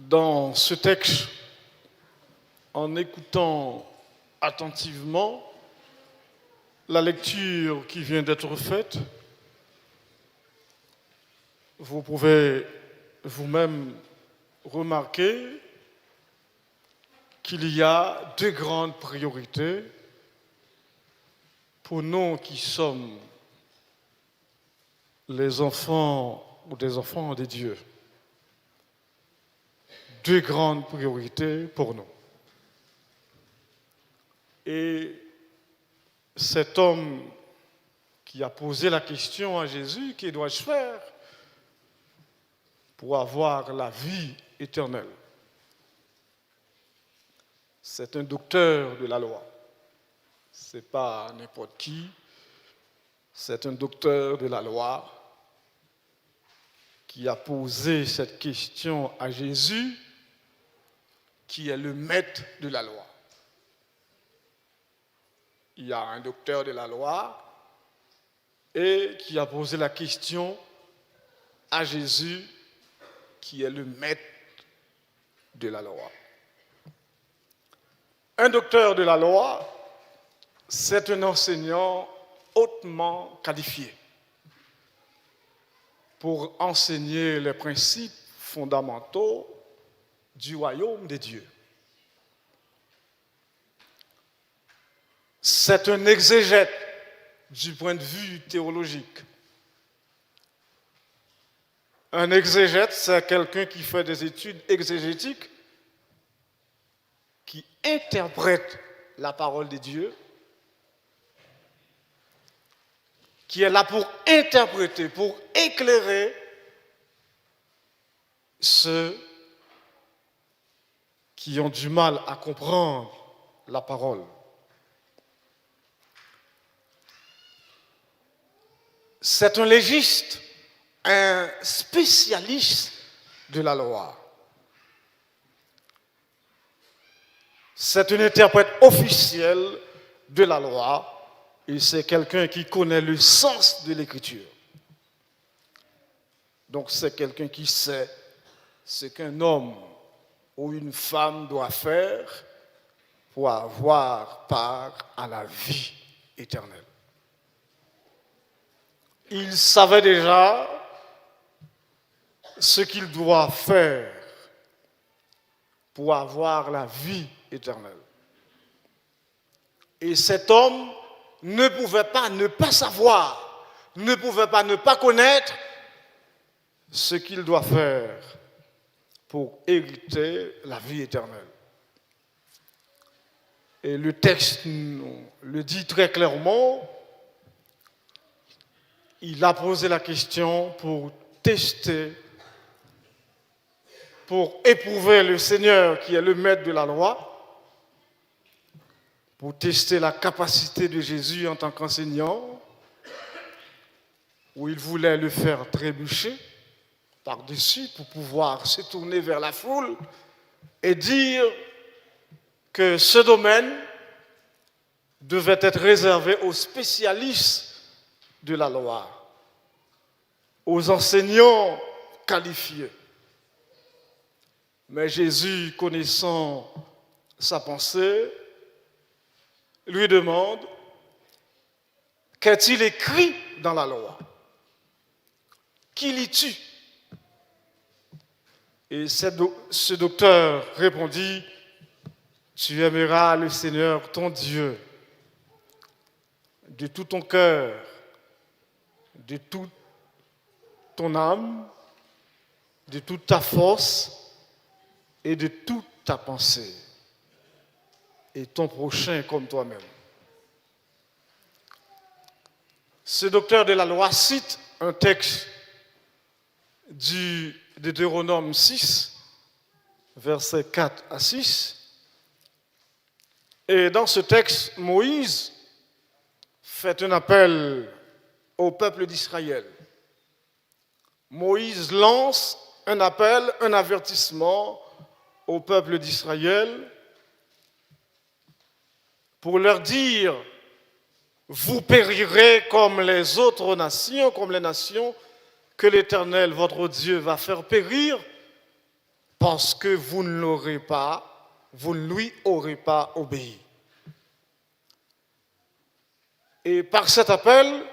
Dans ce texte, en écoutant attentivement la lecture qui vient d'être faite, vous pouvez vous-même remarquer qu'il y a deux grandes priorités pour nous qui sommes les enfants ou des enfants de Dieu. Deux grandes priorités pour nous. Et cet homme qui a posé la question à Jésus, que dois-je faire pour avoir la vie éternelle? C'est un docteur de la loi. Ce n'est pas n'importe qui. C'est un docteur de la loi qui a posé cette question à Jésus, qui est le maître de la loi. Il y a un docteur de la loi et qui a posé la question à Jésus, qui est le maître de la loi. Un docteur de la loi, c'est un enseignant hautement qualifié pour enseigner les principes fondamentaux du royaume des dieux. C'est un exégète du point de vue théologique. Un exégète, c'est quelqu'un qui fait des études exégétiques, qui interprète la parole de Dieu, qui est là pour interpréter, pour éclairer ceux qui ont du mal à comprendre la parole. C'est un légiste, un spécialiste de la loi. C'est un interprète officiel de la loi et c'est quelqu'un qui connaît le sens de l'écriture. Donc c'est quelqu'un qui sait ce qu'un homme ou une femme doit faire pour avoir part à la vie éternelle. Il savait déjà ce qu'il doit faire pour avoir la vie éternelle. Et cet homme ne pouvait pas ne pas savoir, ne pouvait pas ne pas connaître ce qu'il doit faire pour hériter la vie éternelle. Et le texte nous le dit très clairement. Il a posé la question pour tester, pour éprouver le Seigneur qui est le maître de la loi, pour tester la capacité de Jésus en tant qu'enseignant, où il voulait le faire trébucher par-dessus pour pouvoir se tourner vers la foule et dire que ce domaine devait être réservé aux spécialistes de la loi, aux enseignants qualifiés. Mais Jésus, connaissant sa pensée, lui demande: qu'est-il écrit dans la loi? Qui lis-tu? Et ce docteur répondit: tu aimeras le Seigneur ton Dieu de tout ton cœur, de toute ton âme, de toute ta force et de toute ta pensée, et ton prochain comme toi-même. Ce docteur de la loi cite un texte de Deutéronome 6, versets 4 à 6. Et dans ce texte, Moïse fait un appel au peuple d'Israël. Moïse lance un appel, un avertissement au peuple d'Israël pour leur dire: vous périrez comme les autres nations, comme les nations que l'Éternel, votre Dieu, va faire périr, parce que vous ne lui aurez pas obéi. Et par cet appel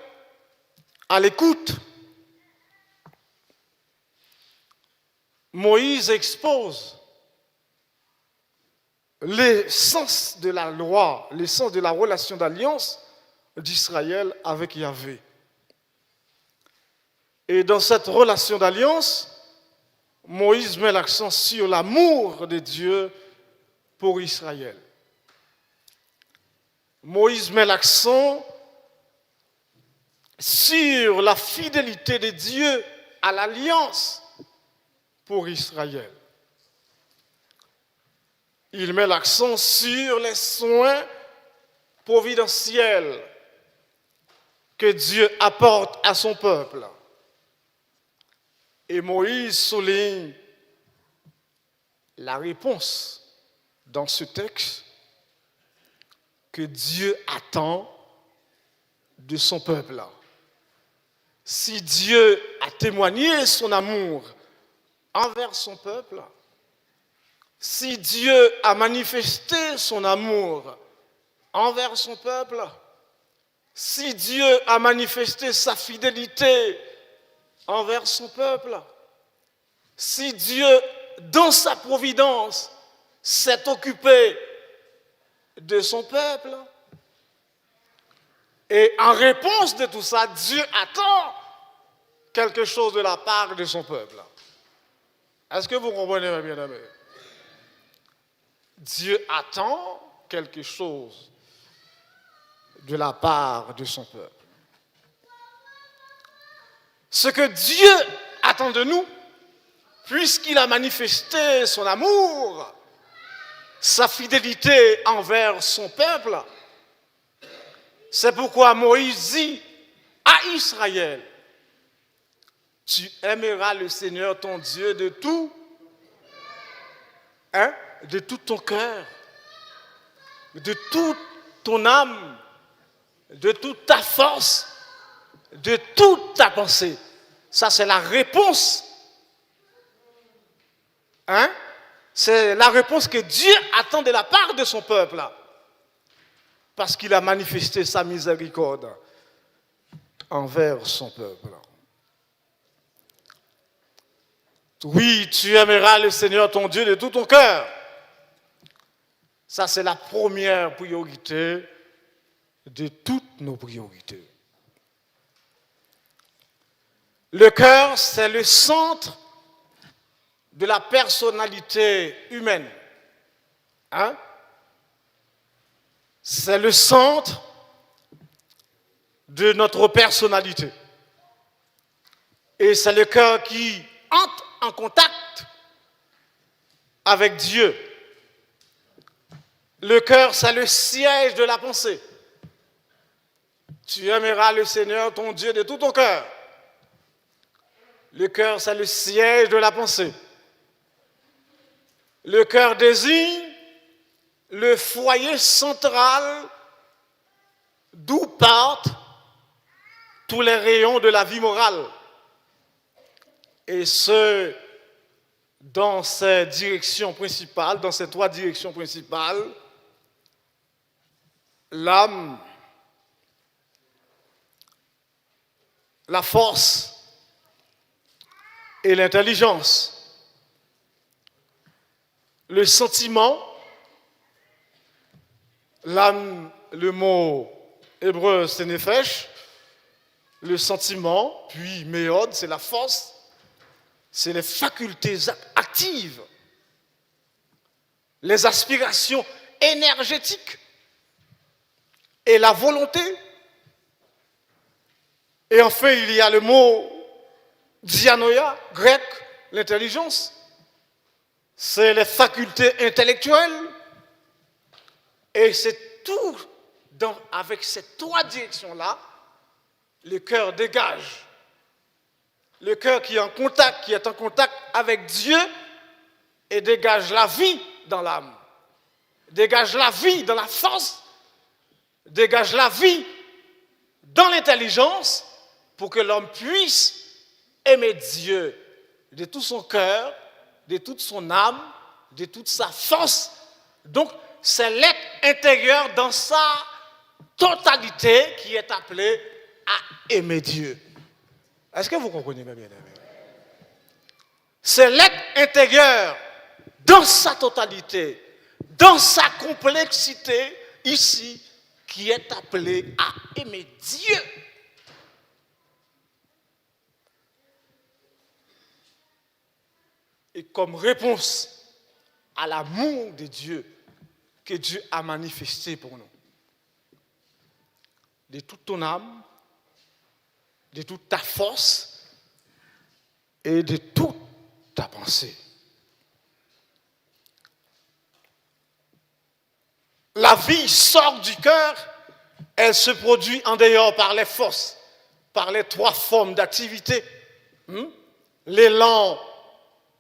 à l'écoute, Moïse expose l'essence de la loi, l'essence de la relation d'alliance d'Israël avec Yahvé. Et dans cette relation d'alliance, Moïse met l'accent sur l'amour de Dieu pour Israël. Moïse met l'accent sur la fidélité de Dieu à l'alliance pour Israël. Il met l'accent sur les soins providentiels que Dieu apporte à son peuple. Et Moïse souligne la réponse dans ce texte que Dieu attend de son peuple. Si Dieu a témoigné son amour envers son peuple, si Dieu a manifesté son amour envers son peuple, si Dieu a manifesté sa fidélité envers son peuple, si Dieu, dans sa providence, s'est occupé de son peuple, et en réponse de tout ça, Dieu attend quelque chose de la part de son peuple. Est-ce que vous comprenez, mes bien-aimés? Dieu attend quelque chose de la part de son peuple. Ce que Dieu attend de nous, puisqu'il a manifesté son amour, sa fidélité envers son peuple, c'est pourquoi Moïse dit à Israël, tu aimeras le Seigneur ton Dieu de tout ton cœur, de toute ton âme, de toute ta force, de toute ta pensée. Ça, c'est la réponse. C'est la réponse que Dieu attend de la part de son peuple. Parce qu'il a manifesté sa miséricorde envers son peuple. Oui, tu aimeras le Seigneur ton Dieu de tout ton cœur. Ça, c'est la première priorité de toutes nos priorités. Le cœur, c'est le centre de la personnalité humaine. C'est le centre de notre personnalité. Et c'est le cœur qui entre en contact avec Dieu. Le cœur, c'est le siège de la pensée. Tu aimeras le Seigneur, ton Dieu, de tout ton cœur. Le cœur, c'est le siège de la pensée. Le cœur désigne le foyer central d'où partent tous les rayons de la vie morale. Et ce, dans ces directions principales, dans ces trois directions principales, l'âme, la force et l'intelligence. Le sentiment, l'âme, le mot hébreu c'est nefesh, le sentiment, puis méod, c'est la force, c'est les facultés actives, les aspirations énergétiques et la volonté. Et enfin, il y a le mot dianoia, grec, l'intelligence. C'est les facultés intellectuelles. Et c'est tout avec ces trois directions-là, le cœur dégage. Le cœur qui est en contact avec Dieu et dégage la vie dans l'âme. Dégage la vie dans la force. Dégage la vie dans l'intelligence pour que l'homme puisse aimer Dieu de tout son cœur, de toute son âme, de toute sa force. Donc, c'est l'être intérieur dans sa totalité qui est appelé à aimer Dieu. Est-ce que vous comprenez bien, bien aimé? C'est l'être intérieur dans sa totalité, dans sa complexité, ici, qui est appelé à aimer Dieu. Et comme réponse à l'amour de Dieu que Dieu a manifesté pour nous. De toute ton âme, de toute ta force et de toute ta pensée. La vie sort du cœur, elle se produit en dehors par les forces, par les trois formes d'activité. L'élan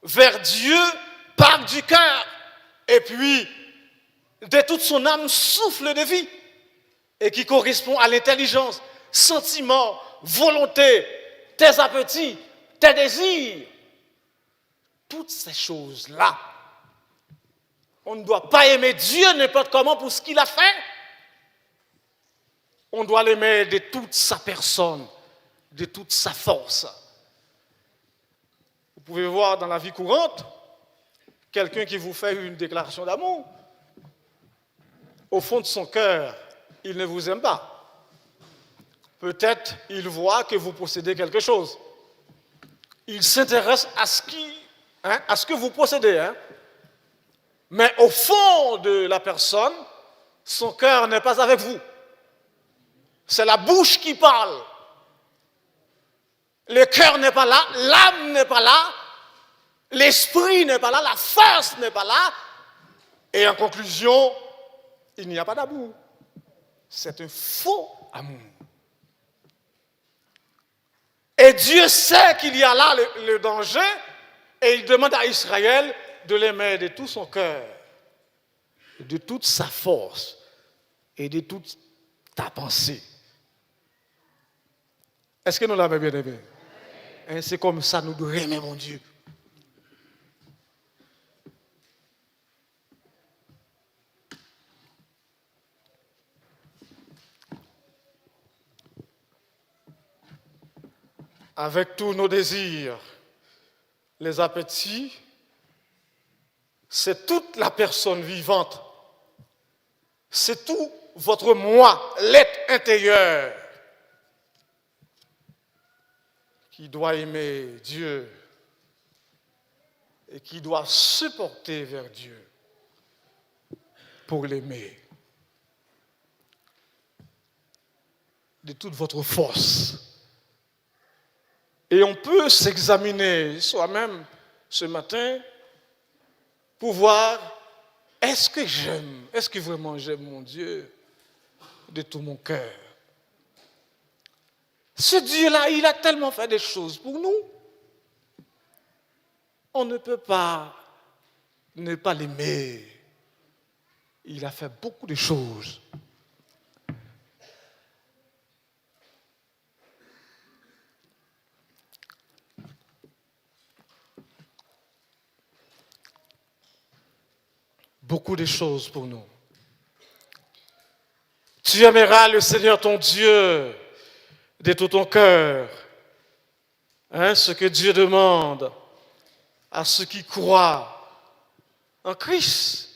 vers Dieu part du cœur, et puis de toute son âme souffle de vie, et qui correspond à l'intelligence, sentiment, volonté, tes appétits, tes désirs. Toutes ces choses-là, on ne doit pas aimer Dieu n'importe comment pour ce qu'il a fait. On doit l'aimer de toute sa personne, de toute sa force. Vous pouvez voir dans la vie courante, quelqu'un qui vous fait une déclaration d'amour, au fond de son cœur, il ne vous aime pas. Peut-être il voit que vous possédez quelque chose. Il s'intéresse à ce que vous possédez. Mais au fond de la personne, son cœur n'est pas avec vous. C'est la bouche qui parle. Le cœur n'est pas là, l'âme n'est pas là, l'esprit n'est pas là, la force n'est pas là. Et en conclusion, il n'y a pas d'amour. C'est un faux amour. Et Dieu sait qu'il y a là le danger, et il demande à Israël de l'aimer de tout son cœur, de toute sa force et de toute ta pensée. Est-ce que nous l'avons bien aimé? C'est comme ça nous devons aimer mon Dieu. Avec tous nos désirs, les appétits, c'est toute la personne vivante. C'est tout votre moi, l'être intérieur, qui doit aimer Dieu et qui doit se porter vers Dieu pour l'aimer de toute votre force. Et on peut s'examiner soi-même ce matin pour voir, est-ce que vraiment j'aime mon Dieu de tout mon cœur? Ce Dieu-là, il a tellement fait des choses pour nous. On ne peut pas ne pas l'aimer. Il a fait beaucoup de choses. Beaucoup de choses pour nous. Tu aimeras le Seigneur ton Dieu de tout ton cœur. Ce que Dieu demande à ceux qui croient en Christ,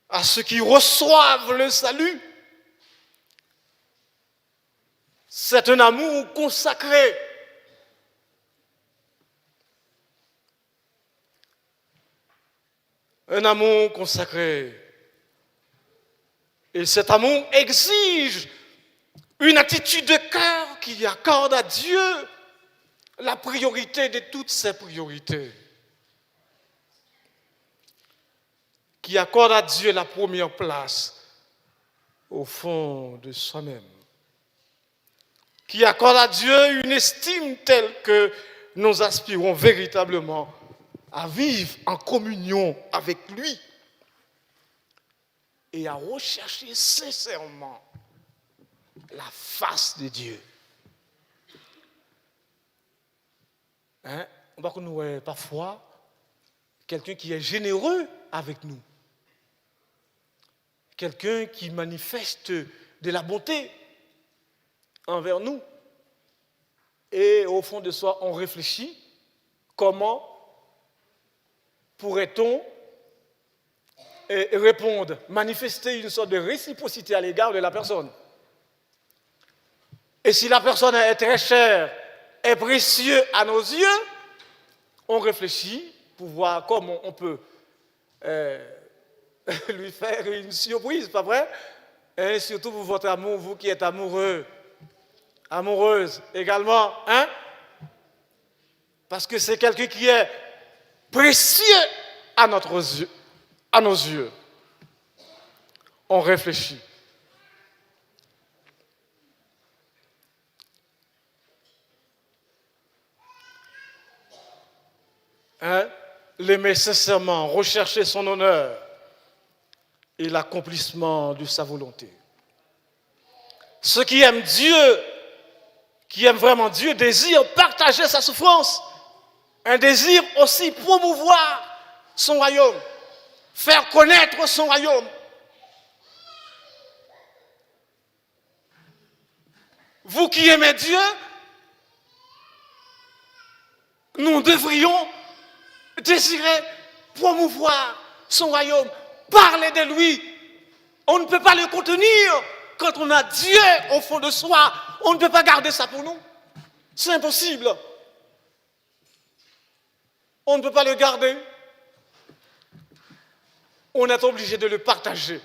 à ceux qui reçoivent le salut. C'est un amour consacré. Un amour consacré. Et cet amour exige une attitude de cœur qui accorde à Dieu la priorité de toutes ses priorités. Qui accorde à Dieu la première place au fond de soi-même. Qui accorde à Dieu une estime telle que nous aspirons véritablement à vivre en communion avec lui et à rechercher sincèrement la face de Dieu. On va nous parfois, quelqu'un qui est généreux avec nous, quelqu'un qui manifeste de la bonté envers nous. Et au fond de soi, on réfléchit comment pourrait-on répondre, manifester une sorte de réciprocité à l'égard de la personne. Et si la personne est très chère, est précieuse à nos yeux, on réfléchit pour voir comment on peut lui faire une surprise, pas vrai? Et surtout pour votre amour, vous qui êtes amoureux, amoureuse également, hein? Parce que c'est quelqu'un qui est précieux à nos yeux. On réfléchit. Hein? L'aimer sincèrement, rechercher son honneur et l'accomplissement de sa volonté. Ceux qui aiment Dieu, qui aiment vraiment Dieu, désirent partager sa souffrance, un désir aussi promouvoir son royaume, faire connaître son royaume. Vous qui aimez Dieu, nous devrions désirer promouvoir son royaume, parler de lui. On ne peut pas le contenir quand on a Dieu au fond de soi. On ne peut pas garder ça pour nous. C'est impossible. On ne peut pas le garder. On est obligé de le partager.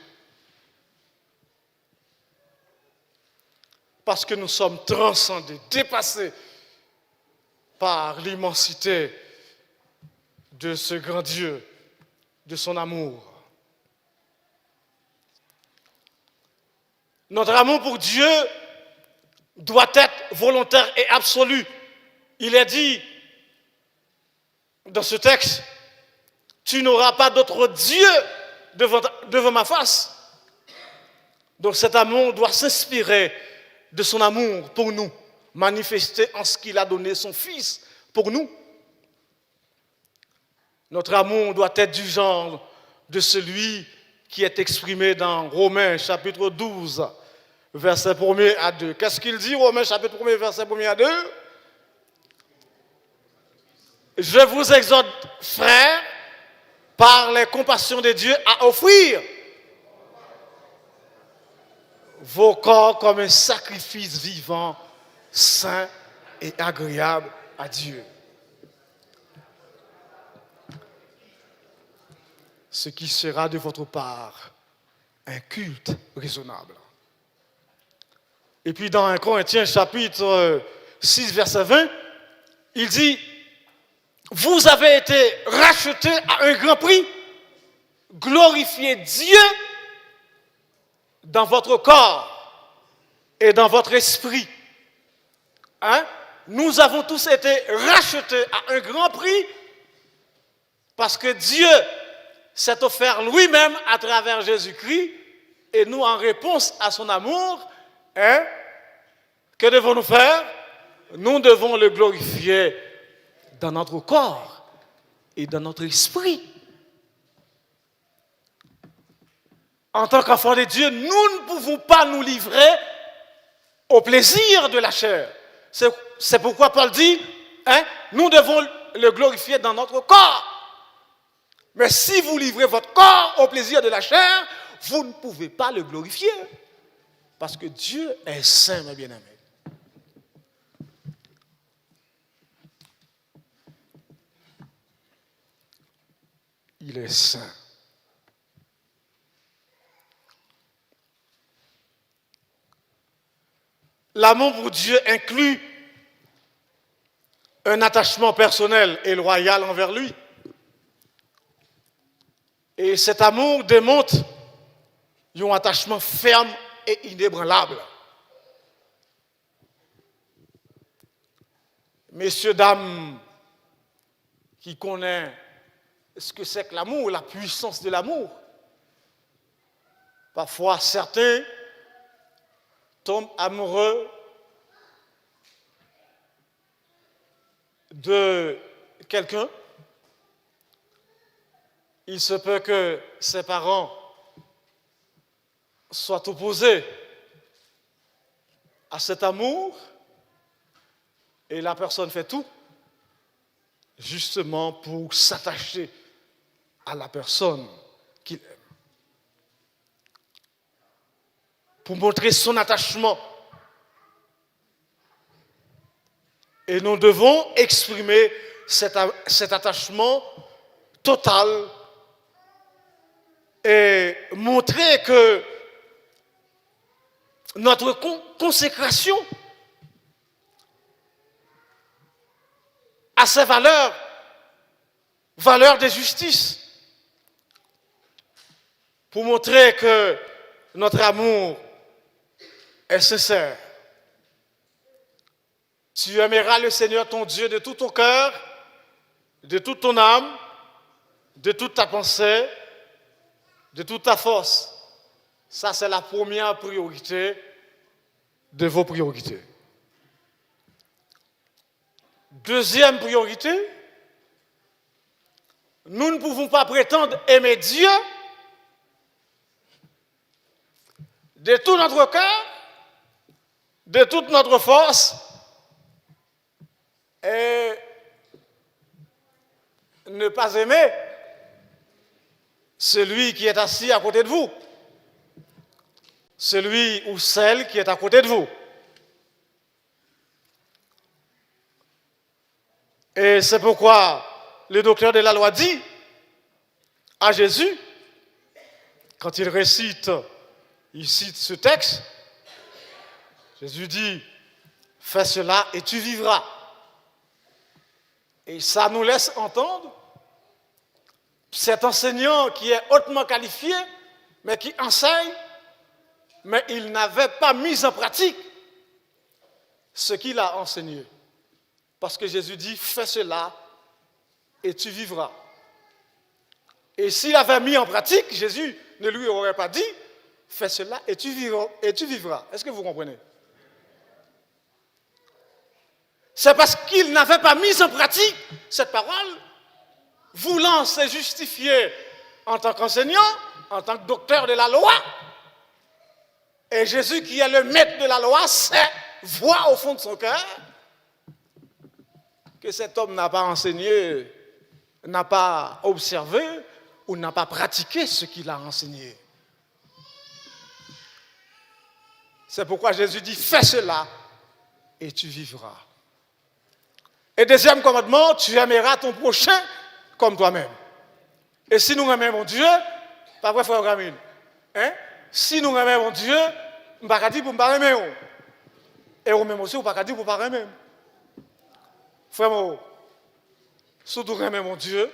Parce que nous sommes transcendés, dépassés par l'immensité de ce grand Dieu, de son amour. Notre amour pour Dieu doit être volontaire et absolu. Il est dit dans ce texte, tu n'auras pas d'autre Dieu devant ma face. Donc cet amour doit s'inspirer de son amour pour nous, manifesté en ce qu'il a donné son Fils pour nous. Notre amour doit être du genre de celui qui est exprimé dans Romains chapitre 12, verset 1er à 2. Qu'est-ce qu'il dit, Romains chapitre 1er, verset 1er à 2? Je vous exhorte, frères, par les compassions de Dieu, à offrir vos corps comme un sacrifice vivant, saint et agréable à Dieu. Ce qui sera de votre part un culte raisonnable. Et puis dans 1 Corinthiens chapitre 6, verset 20, il dit, vous avez été rachetés à un grand prix, glorifiez Dieu dans votre corps et dans votre esprit. Hein? Nous avons tous été rachetés à un grand prix parce que Dieu s'est offert lui-même à travers Jésus-Christ et nous, en réponse à son amour, hein, que devons-nous faire? Nous devons le glorifier dans notre corps et dans notre esprit. En tant qu'enfants de Dieu, nous ne pouvons pas nous livrer au plaisir de la chair. C'est pourquoi Paul dit, hein, nous devons le glorifier dans notre corps. Mais si vous livrez votre corps au plaisir de la chair, vous ne pouvez pas le glorifier. Parce que Dieu est saint, mes bien-aimés. Il est saint. L'amour pour Dieu inclut un attachement personnel et loyal envers lui. Et cet amour démontre un attachement ferme et inébranlable. Messieurs, dames, qui connaissent ce que c'est que l'amour, la puissance de l'amour, parfois certains tombent amoureux de quelqu'un il se peut que ses parents soient opposés à cet amour et la personne fait tout justement pour s'attacher à la personne qu'il aime. Pour montrer son attachement. Et nous devons exprimer cet attachement total et montrer que notre consécration à ses valeurs de justice, pour montrer que notre amour est sincère. Tu aimeras le Seigneur ton Dieu de tout ton cœur, de toute ton âme, de toute ta pensée, de toute ta force. Ça, c'est la première priorité de vos priorités. Deuxième priorité, nous ne pouvons pas prétendre aimer Dieu de tout notre cœur, de toute notre force, et ne pas aimer celui qui est assis à côté de vous, celui ou celle qui est à côté de vous. Et c'est pourquoi le docteur de la loi dit à Jésus, quand il cite ce texte, Jésus dit, fais cela et tu vivras. Et ça nous laisse entendre cet enseignant qui est hautement qualifié, mais qui enseigne, mais il n'avait pas mis en pratique ce qu'il a enseigné. Parce que Jésus dit, fais cela et tu vivras. Et s'il avait mis en pratique, Jésus ne lui aurait pas dit, fais cela et tu vivras. Est-ce que vous comprenez? C'est parce qu'il n'avait pas mis en pratique cette parole, voulant se justifier en tant qu'enseignant, en tant que docteur de la loi. Et Jésus, qui est le maître de la loi, sait, voit au fond de son cœur que cet homme n'a pas enseigné, n'a pas observé ou n'a pas pratiqué ce qu'il a enseigné. C'est pourquoi Jésus dit, fais cela et tu vivras. Et deuxième commandement, tu aimeras ton prochain comme toi-même. Et si nous aimons Dieu, pas vrai frère Camille, hein? Si nous aimons Dieu, on ne va pas dire pour ne pas aimer. Et on même aussi, on ne va pas dire pour ne pas aimer. Frère, surtout aimons Dieu,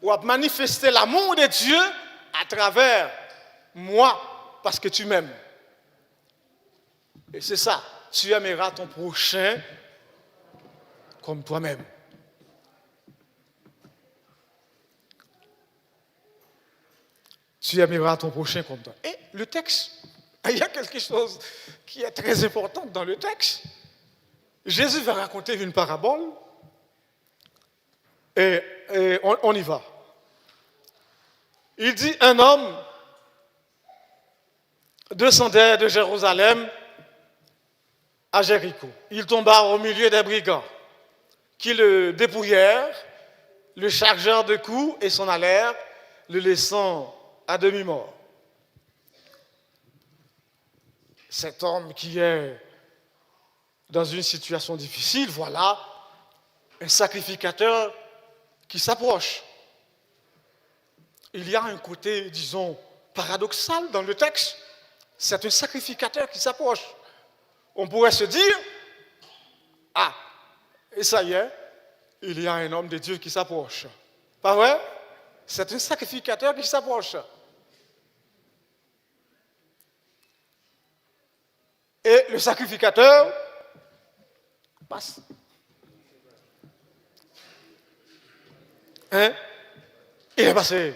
on va manifester l'amour de Dieu à travers moi, parce que tu m'aimes. Et c'est ça, tu aimeras ton prochain comme toi-même. Tu aimeras ton prochain comme toi. Et le texte, il y a quelque chose qui est très important dans le texte. Jésus va raconter une parabole et on y va. Il dit, un homme descendait de Jérusalem à Jéricho. Il tomba au milieu des brigands qui le dépouillèrent, le chargèrent de coups et s'en allèrent, le laissant à demi-mort. Cet homme qui est dans une situation difficile, voilà un sacrificateur qui s'approche. Il y a un côté, disons, paradoxal dans le texte. C'est un sacrificateur qui s'approche. On pourrait se dire, ah, et ça y est, il y a un homme de Dieu qui s'approche. Pas vrai? C'est un sacrificateur qui s'approche. Et le sacrificateur passe. Hein? Il est passé.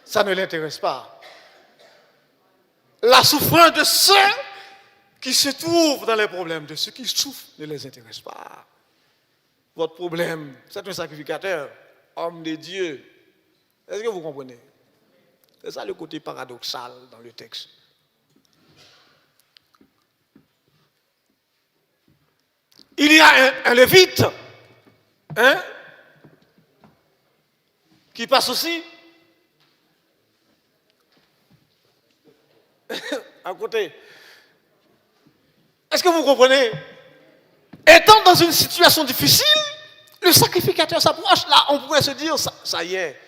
Ça ne l'intéresse pas. La souffrance de ceux qui se trouvent dans les problèmes, de ceux qui souffrent, ne les intéresse pas. Votre problème, c'est un sacrificateur, homme de Dieu. Est-ce que vous comprenez? C'est ça le côté paradoxal dans le texte. Il y a un lévite, hein, qui passe aussi à côté. Est-ce que vous comprenez? Étant dans une situation difficile, le sacrificateur s'approche. Là, on pourrait se dire, ça y est,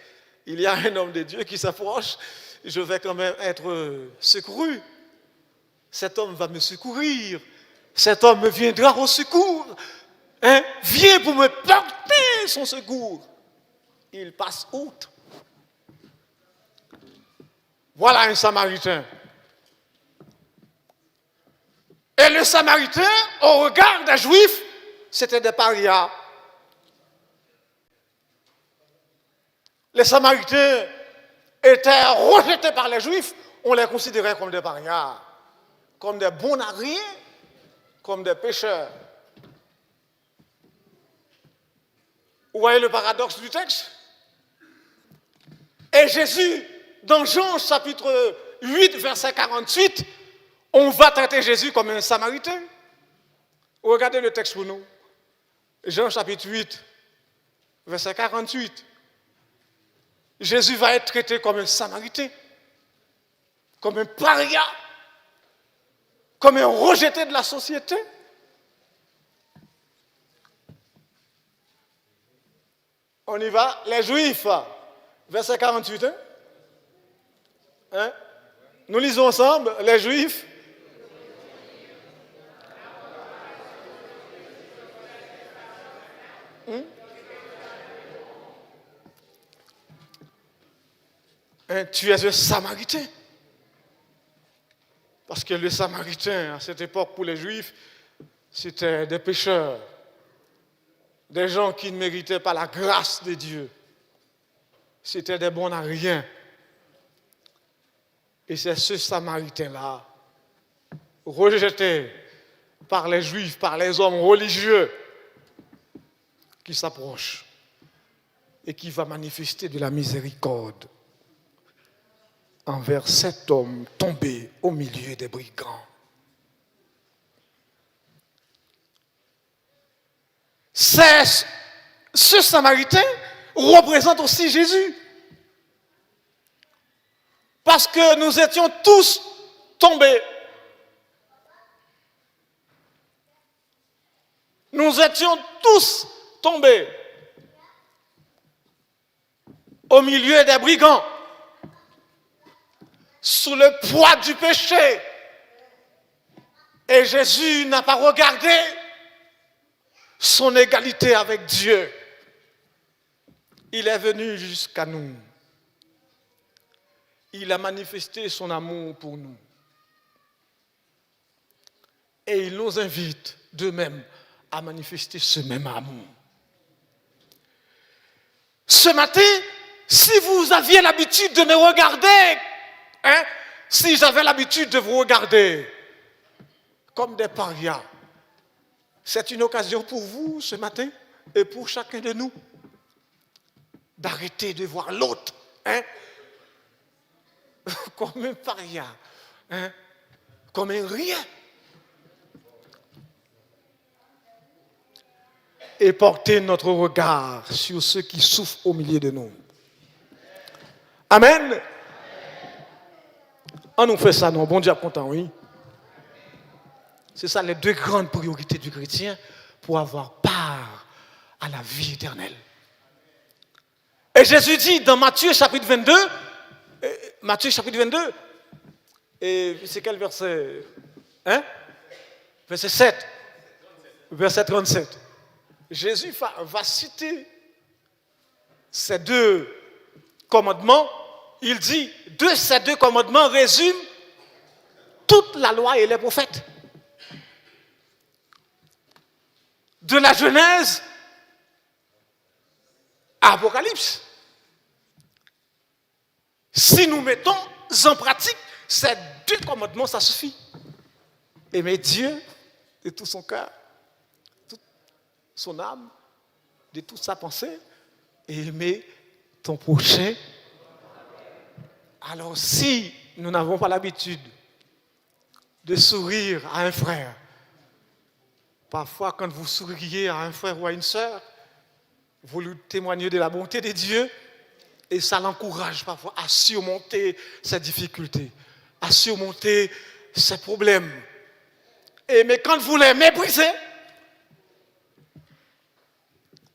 il y a un homme de Dieu qui s'approche, je vais quand même être secouru. Cet homme va me secourir. Cet homme me viendra au secours. Hein? Viens pour me porter son secours. Il passe outre. Voilà un Samaritain. Et le Samaritain, au regard des Juifs, c'était des parias. Les Samaritains étaient rejetés par les Juifs. On les considérait comme des parias, comme des bons à rien, comme des pécheurs. Vous voyez le paradoxe du texte? Et Jésus, dans Jean chapitre 8, verset 48, on va traiter Jésus comme un Samaritain. Regardez le texte pour nous. Jean chapitre 8, verset 48. Jésus va être traité comme un Samaritain, comme un paria, comme un rejeté de la société. On y va, les Juifs, verset 48. Hein? Nous lisons ensemble, les Juifs. Hein, tu es un Samaritain. Parce que les Samaritains, à cette époque, pour les Juifs, c'était des pécheurs, des gens qui ne méritaient pas la grâce de Dieu. C'était des bons à rien. Et c'est ce Samaritain-là, rejeté par les Juifs, par les hommes religieux, qui s'approche et qui va manifester de la miséricorde envers cet homme tombé au milieu des brigands. Ce Samaritain représente aussi Jésus. Parce que nous étions tous tombés. Nous étions tous tombés au milieu des brigands, sous le poids du péché. Et Jésus n'a pas regardé son égalité avec Dieu. Il est venu jusqu'à nous. Il a manifesté son amour pour nous. Et il nous invite de même à manifester ce même amour. Ce matin, si vous aviez l'habitude de me regarder, hein, si j'avais l'habitude de vous regarder comme des parias, c'est une occasion pour vous ce matin et pour chacun de nous d'arrêter de voir l'autre, hein, comme un paria, hein, comme un rien. Et porter notre regard sur ceux qui souffrent au milieu de nous. Amen. On nous fait ça, non? Bon Dieu content, oui. C'est ça les deux grandes priorités du chrétien pour avoir part à la vie éternelle. Et Jésus dit dans Matthieu chapitre 22, et c'est quel verset? Hein? Verset 7. Verset 37. Jésus va citer ces deux commandements. Il dit, ces deux commandements résument toute la loi et les prophètes. De la Genèse à Apocalypse. Si nous mettons en pratique ces deux commandements, ça suffit. Aimer Dieu de tout son cœur, toute son âme, de toute sa pensée, et aimer ton prochain Alors si nous n'avons pas l'habitude de sourire à un frère, parfois quand vous souriez à un frère ou à une sœur, vous lui témoignez de la bonté de Dieu et ça l'encourage parfois à surmonter ses difficultés, à surmonter ses problèmes. Mais quand vous les méprisez,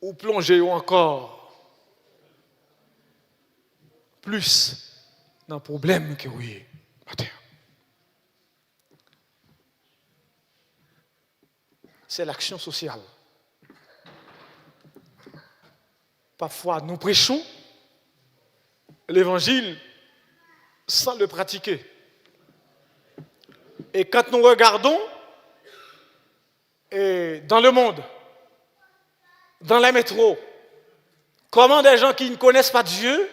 ou plongez encore plus dans le problème que oui, matin. C'est l'action sociale. Parfois, nous prêchons l'évangile sans le pratiquer. Et quand nous regardons dans le monde, dans les métros, comment des gens qui ne connaissent pas Dieu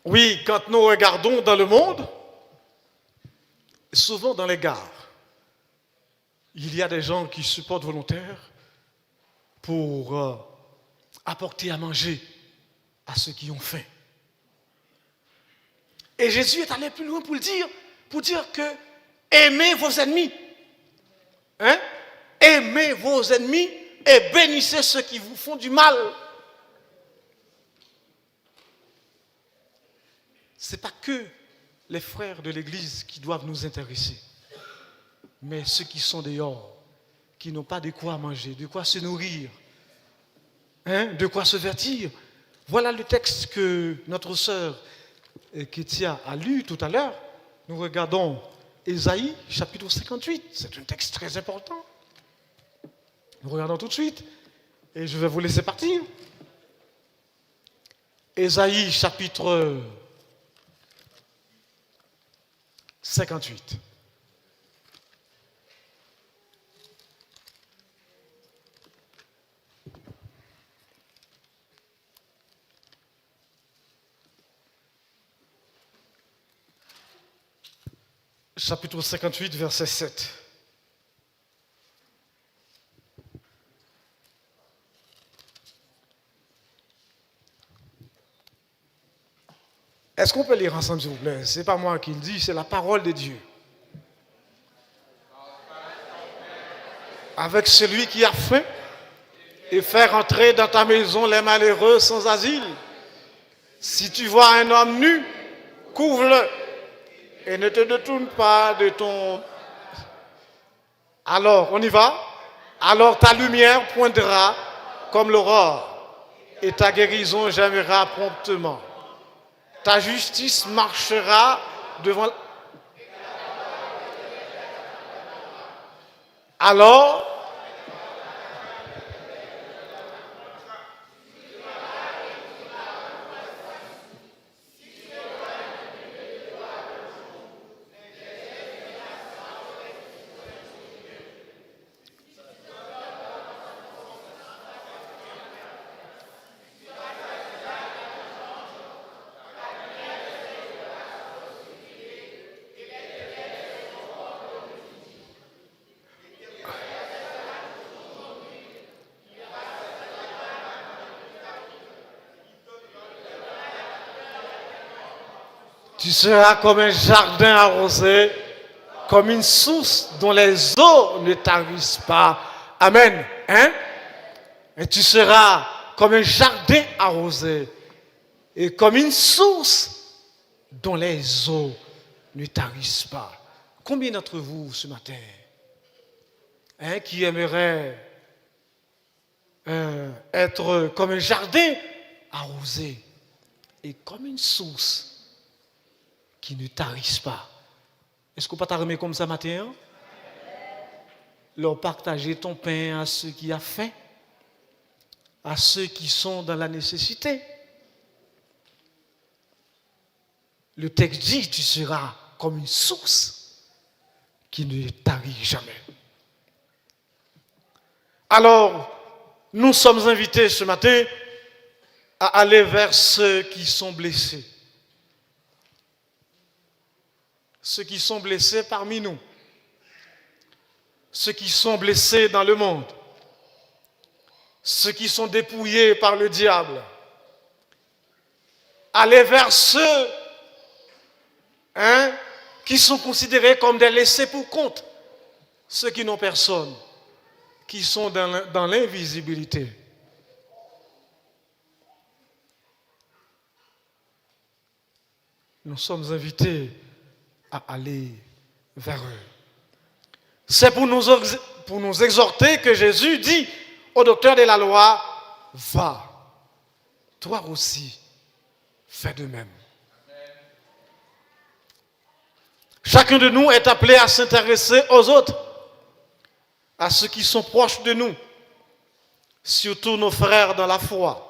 oui, quand nous regardons dans le monde, souvent dans les gares, il y a des gens qui se portent volontaires pour apporter à manger à ceux qui ont faim. Et Jésus est allé plus loin pour dire que aimez vos ennemis. Hein? Aimez vos ennemis et bénissez ceux qui vous font du mal. Ce n'est pas que les frères de l'Église qui doivent nous intéresser, mais ceux qui sont dehors, qui n'ont pas de quoi manger, de quoi se nourrir, de quoi se vêtir. Voilà le texte que notre sœur Kétia a lu tout à l'heure. Nous regardons Ésaïe, chapitre 58. C'est un texte très important. Nous regardons tout de suite et je vais vous laisser partir. Ésaïe, chapitre 58. Chapitre 58, verset 7. Est-ce qu'on peut lire ensemble, s'il vous plaît? Ce n'est pas moi qui le dis, c'est la parole de Dieu. Avec celui qui a faim et faire entrer dans ta maison les malheureux sans asile. Si tu vois un homme nu, couvre-le et ne te détourne pas de ton... Alors, on y va? Alors ta lumière poindra comme l'aurore et ta guérison germera promptement. Ta justice marchera devant... Alors, tu seras comme un jardin arrosé, comme une source dont les eaux ne tarissent pas. Amen. Hein? Et tu seras comme un jardin arrosé et comme une source dont les eaux ne tarissent pas. Combien d'entre vous ce matin qui aimeraient être comme un jardin arrosé et comme une source qui ne tarissent pas? Est-ce qu'on peut t'arrimer comme ça matin? Leur partager ton pain à ceux qui ont faim, à ceux qui sont dans la nécessité. Le texte dit, tu seras comme une source qui ne tarit jamais. Alors, nous sommes invités ce matin à aller vers ceux qui sont blessés, ceux qui sont blessés parmi nous, ceux qui sont blessés dans le monde, ceux qui sont dépouillés par le diable. Aller vers ceux qui sont considérés comme des laissés pour compte, ceux qui n'ont personne, qui sont dans l'invisibilité. Nous sommes invités à aller vers eux. C'est pour nous exhorter que Jésus dit au docteur de la loi, va, toi aussi, fais de même. Chacun de nous est appelé à s'intéresser aux autres, à ceux qui sont proches de nous, surtout nos frères dans la foi.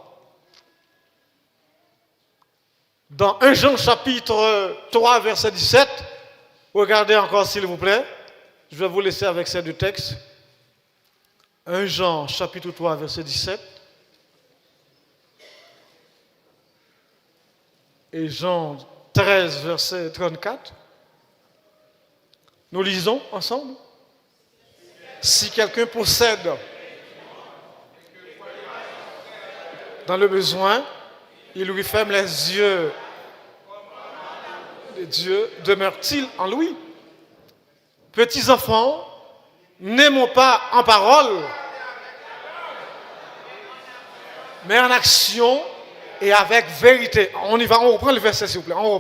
Dans 1 Jean chapitre 3, verset 17, regardez encore s'il vous plaît, je vais vous laisser avec ces deux textes. 1 Jean chapitre 3, verset 17. Et Jean 13, verset 34. Nous lisons ensemble. Si quelqu'un possède dans le besoin, il lui ferme les yeux de Dieu, demeure-t-il en lui? Petits enfants, n'aimons pas en parole, mais en action et avec vérité. On y va, on reprend le verset s'il vous plaît, on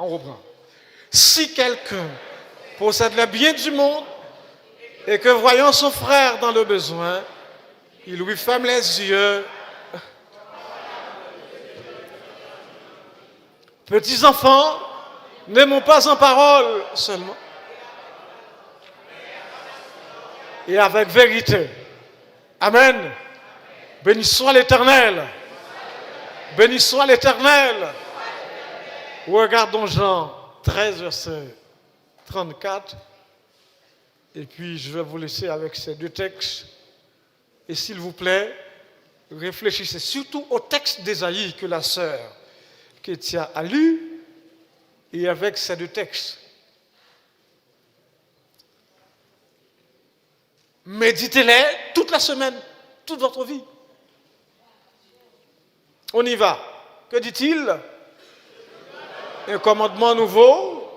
reprend. Si quelqu'un possède les biens du monde et que voyant son frère dans le besoin, il lui ferme les yeux. Petits enfants, n'aimons pas en parole seulement, et avec vérité. Amen. Béni soit l'Éternel. Béni soit l'Éternel. Regardons Jean 13, verset 34. Et puis je vais vous laisser avec ces deux textes. Et s'il vous plaît, réfléchissez surtout au texte d'Ésaïe que la sœur Kétia a lu, et avec ces deux textes. Méditez-les toute la semaine, toute votre vie. On y va. Que dit-il? Un commandement nouveau.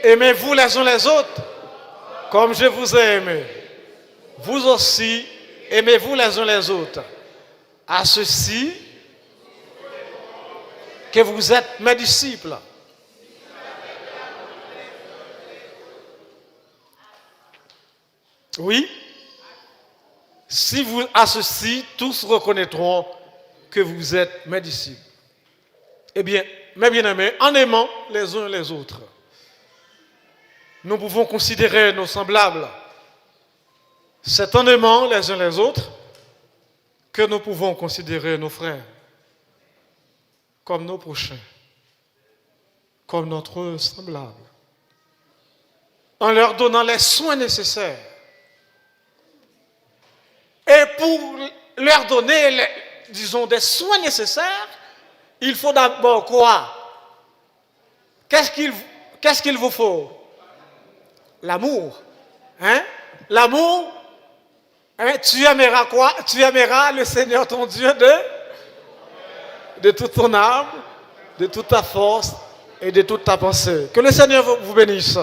Aimez-vous les uns les autres comme je vous ai aimé. Vous aussi, aimez-vous les uns les autres. À ceci, que vous êtes mes disciples. Oui. Si vous, à ceci, tous reconnaîtront que vous êtes mes disciples. Eh bien, mes bien-aimés, en aimant les uns les autres, nous pouvons considérer nos semblables. C'est en aimant les uns les autres que nous pouvons considérer nos frères comme nos prochains, comme notre semblable, en leur donnant les soins nécessaires. Et pour leur donner, disons, des soins nécessaires, il faut d'abord quoi? Qu'est-ce qu'il vous faut? L'amour. L'amour, tu aimeras quoi? Tu aimeras le Seigneur ton Dieu de toute ton âme, de toute ta force et de toute ta pensée. Que le Seigneur vous bénisse.